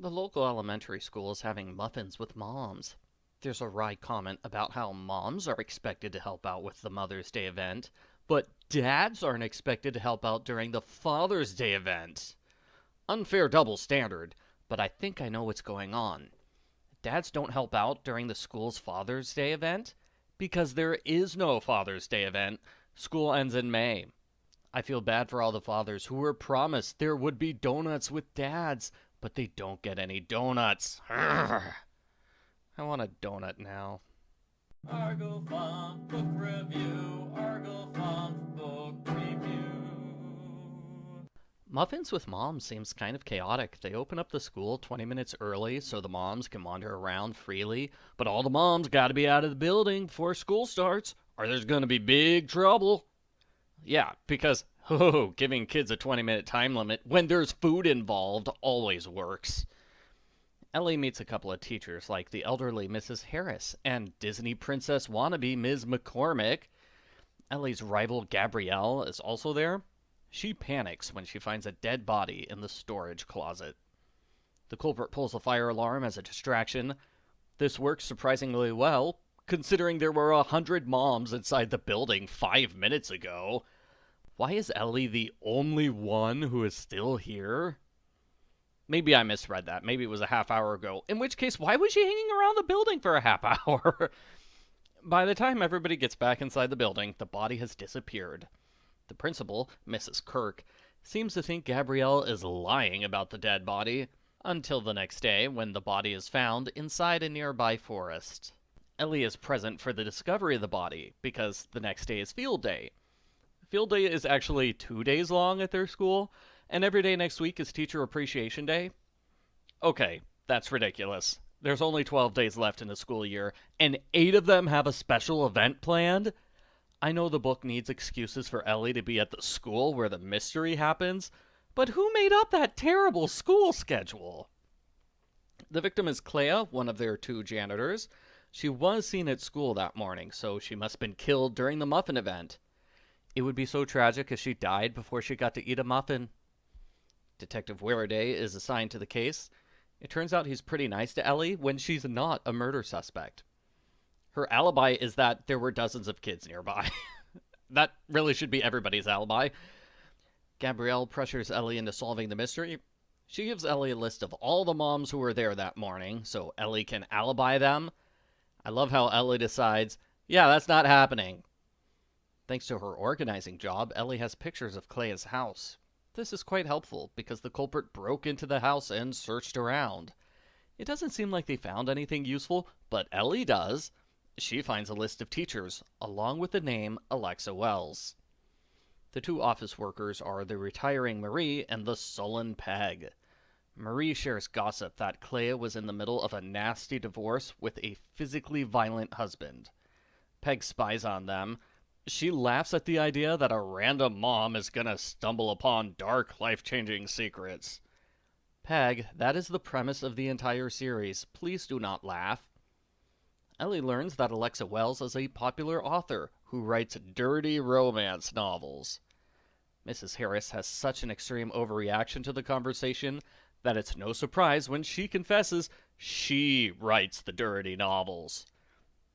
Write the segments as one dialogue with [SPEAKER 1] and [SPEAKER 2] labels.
[SPEAKER 1] The local elementary school is having muffins with moms. There's a wry comment about how moms are expected to help out with the Mother's Day event, but dads aren't expected to help out during the Father's Day event. Unfair double standard, but I think I know what's going on. Dads don't help out during the school's Father's Day event because there is no Father's Day event. School ends in May. I feel bad for all the fathers who were promised there would be donuts with dads, but they don't get any donuts. Urgh. I want a donut now.
[SPEAKER 2] Argo Font Book Review. Argo Font Book Review.
[SPEAKER 1] Muffins with Moms seems kind of chaotic. They open up the school 20 minutes early so the moms can wander around freely, but all the moms gotta be out of the building before school starts, or there's gonna be big trouble. Yeah, because, giving kids a 20-minute time limit when there's food involved always works. Ellie meets a couple of teachers like the elderly Mrs. Harris and Disney princess wannabe Ms. McCormick. Ellie's rival Gabrielle is also there. She panics when she finds a dead body in the storage closet. The culprit pulls the fire alarm as a distraction. This works surprisingly well, considering there were 100 moms inside the building 5 minutes ago. Why is Ellie the only one who is still here? Maybe I misread that. Maybe it was a half hour ago. In which case, why was she hanging around the building for a half hour? By the time everybody gets back inside the building, the body has disappeared. The principal, Mrs. Kirk, seems to think Gabrielle is lying about the dead body, until the next day when the body is found inside a nearby forest. Ellie is present for the discovery of the body, because the next day is field day. Field day is actually 2 days long at their school, and every day next week is Teacher Appreciation Day. Okay, that's ridiculous. There's only 12 days left in the school year, and 8 of them have a special event planned? I know the book needs excuses for Ellie to be at the school where the mystery happens, but who made up that terrible school schedule? The victim is Klea, one of their 2 janitors. She was seen at school that morning, so she must have been killed during the muffin event. It would be so tragic if she died before she got to eat a muffin. Detective Werraday is assigned to the case. It turns out he's pretty nice to Ellie when she's not a murder suspect. Her alibi is that there were dozens of kids nearby. That really should be everybody's alibi. Gabrielle pressures Ellie into solving the mystery. She gives Ellie a list of all the moms who were there that morning, so Ellie can alibi them. I love how Ellie decides, yeah, that's not happening. Thanks to her organizing job, Ellie has pictures of Klea's house. This is quite helpful, because the culprit broke into the house and searched around. It doesn't seem like they found anything useful, but Ellie does. She finds a list of teachers, along with the name Alexa Wells. The 2 office workers are the retiring Marie and the sullen Peg. Marie shares gossip that Klea was in the middle of a nasty divorce with a physically violent husband. Peg spies on them. She laughs at the idea that a random mom is gonna stumble upon dark, life-changing secrets. Peg, that is the premise of the entire series. Please do not laugh. Ellie learns that Alexa Wells is a popular author who writes dirty romance novels. Mrs. Harris has such an extreme overreaction to the conversation that it's no surprise when she confesses she writes the dirty novels.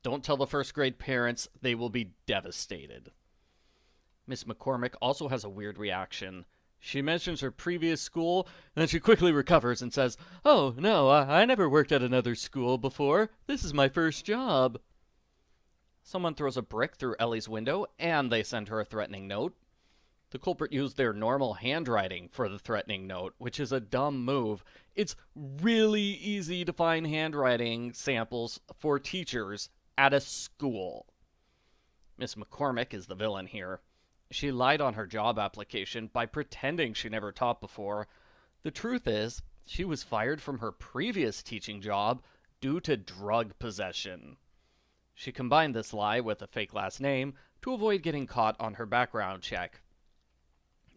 [SPEAKER 1] Don't tell the first grade parents, they will be devastated. Miss McCormick also has a weird reaction. She mentions her previous school, and then she quickly recovers and says, "Oh, no, I never worked at another school before. This is my first job." Someone throws a brick through Ellie's window, and they send her a threatening note. The culprit used their normal handwriting for the threatening note, which is a dumb move. It's really easy to find handwriting samples for teachers at a school. Miss McCormick is the villain here. She lied on her job application by pretending she never taught before. The truth is, she was fired from her previous teaching job due to drug possession. She combined this lie with a fake last name to avoid getting caught on her background check.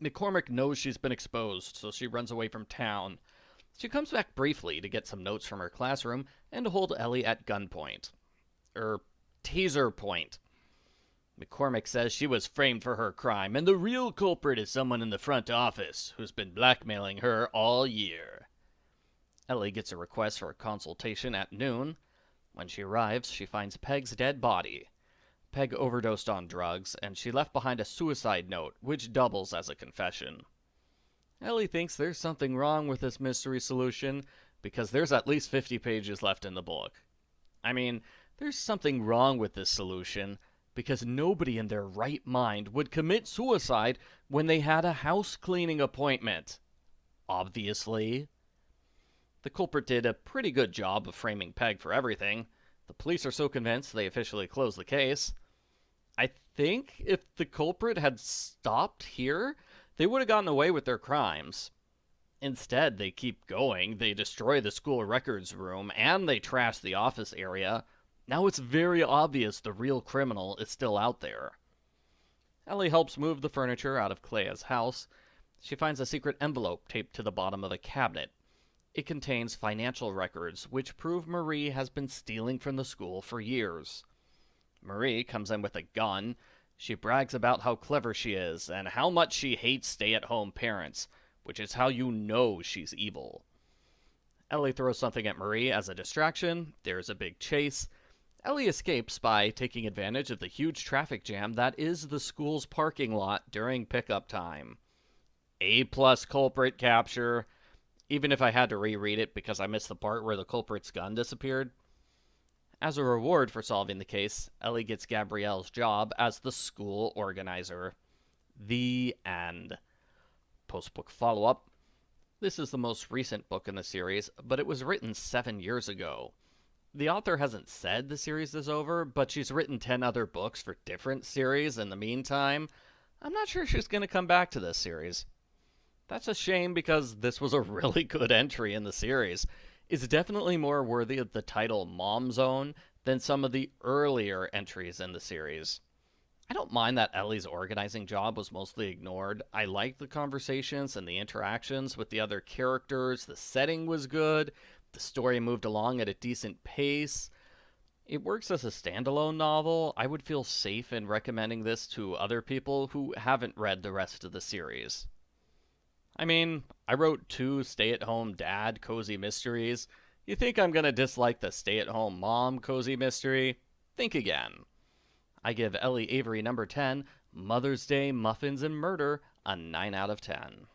[SPEAKER 1] McCormick knows she's been exposed, so she runs away from town. She comes back briefly to get some notes from her classroom and to hold Ellie at gunpoint. Taser point. McCormick says she was framed for her crime, and the real culprit is someone in the front office who's been blackmailing her all year. Ellie gets a request for a consultation at noon. When she arrives, she finds Peg's dead body. Peg overdosed on drugs, and she left behind a suicide note, which doubles as a confession. Ellie thinks there's something wrong with this mystery solution because there's at least 50 pages left in the book. I mean, there's something wrong with this solution because nobody in their right mind would commit suicide when they had a house cleaning appointment. Obviously. The culprit did a pretty good job of framing Peg for everything. The police are so convinced they officially closed the case. I think if the culprit had stopped here, they would have gotten away with their crimes. Instead, they keep going. They destroy the school records room and they trash the office area. Now it's very obvious the real criminal is still out there. Ellie helps move the furniture out of Klea's house. She finds a secret envelope taped to the bottom of a cabinet. It contains financial records which prove Marie has been stealing from the school for years. Marie comes in with a gun. She brags about how clever she is and how much she hates stay-at-home parents, which is how you know she's evil. Ellie throws something at Marie as a distraction. There's a big chase. Ellie escapes by taking advantage of the huge traffic jam that is the school's parking lot during pickup time. A-plus culprit capture, even if I had to reread it because I missed the part where the culprit's gun disappeared. As a reward for solving the case, Ellie gets Gabrielle's job as the school organizer. The end. Post-book follow-up. This is the most recent book in the series, but it was written 7 years ago. The author hasn't said the series is over, but she's written 10 other books for different series in the meantime. I'm not sure she's going to come back to this series. That's a shame because this was a really good entry in the series. It's definitely more worthy of the title Mom Zone than some of the earlier entries in the series. I don't mind that Ellie's organizing job was mostly ignored. I liked the conversations and the interactions with the other characters. The setting was good. The story moved along at a decent pace. It works as a standalone novel. I would feel safe in recommending this to other people who haven't read the rest of the series. I mean, I wrote 2 stay-at-home dad cozy mysteries. You think I'm gonna dislike the stay-at-home mom cozy mystery? Think again. I give Ellie Avery number 10, Mother's Day, Muffins, and Murder, a 9 out of 10.